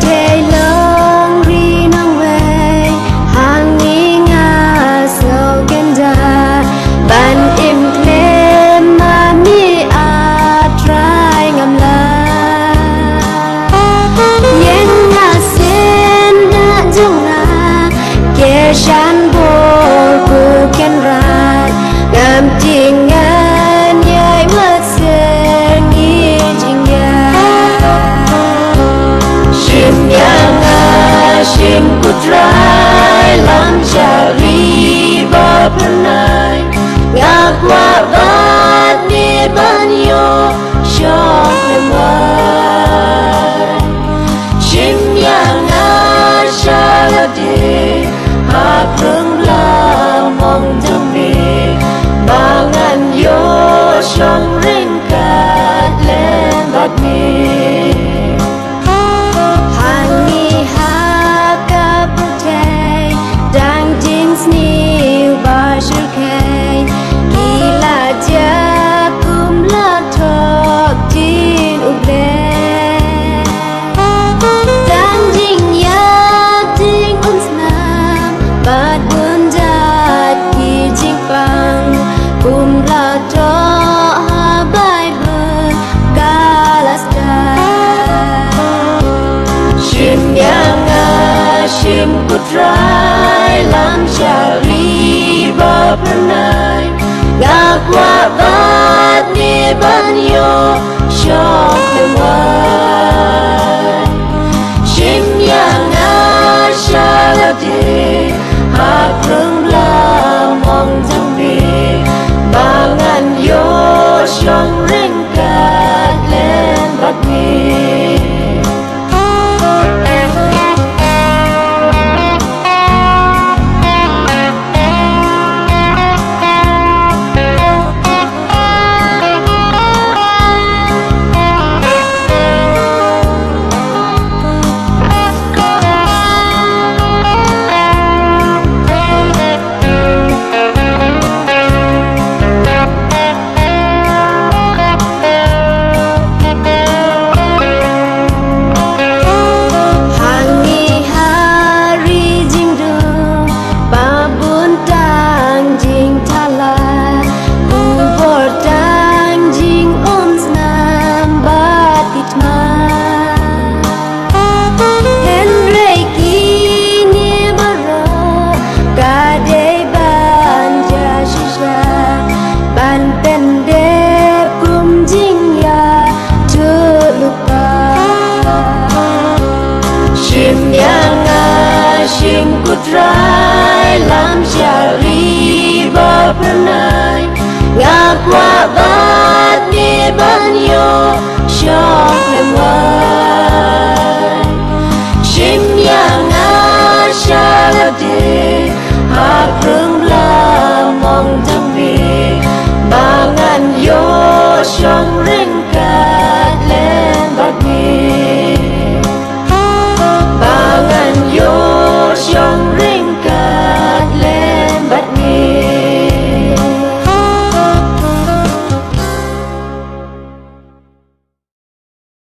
thề lông ri nong về hàng nghi ngà sâu kiên già ban im thêm mà mi à trai ngầm la yên ngà sen đã dung ngà kẻ shan bồ cu kiên ra ngam tình ngàn nhai mất sen nghi chinh ya shim yang a shim kutrai lam chari ba pranai ngak wa bat ni banyo shok lemai shim yang a shalade ha prung la mong thầm bì mangan yo shong ring kat lên bat mi hani ha ka protay dang jing sni ba shukay gila ja kum la thok tin uble dang jing ya ting unsnam bat bun jat ki jing pang kum la to ha bai bun galas shim yang a shim kutrai lam chari ba pranai ngak wa bat ni banyo shok lemai shim yang a shalade ha prung la mong thầm bì mangan yo shong ring kat lên bat mi shim yang a shim kutrai lam chari ba pranai ngak wa bat ni banyo shok lemai shim yang a shalade ha prung la mong thầm bì mangan yo shong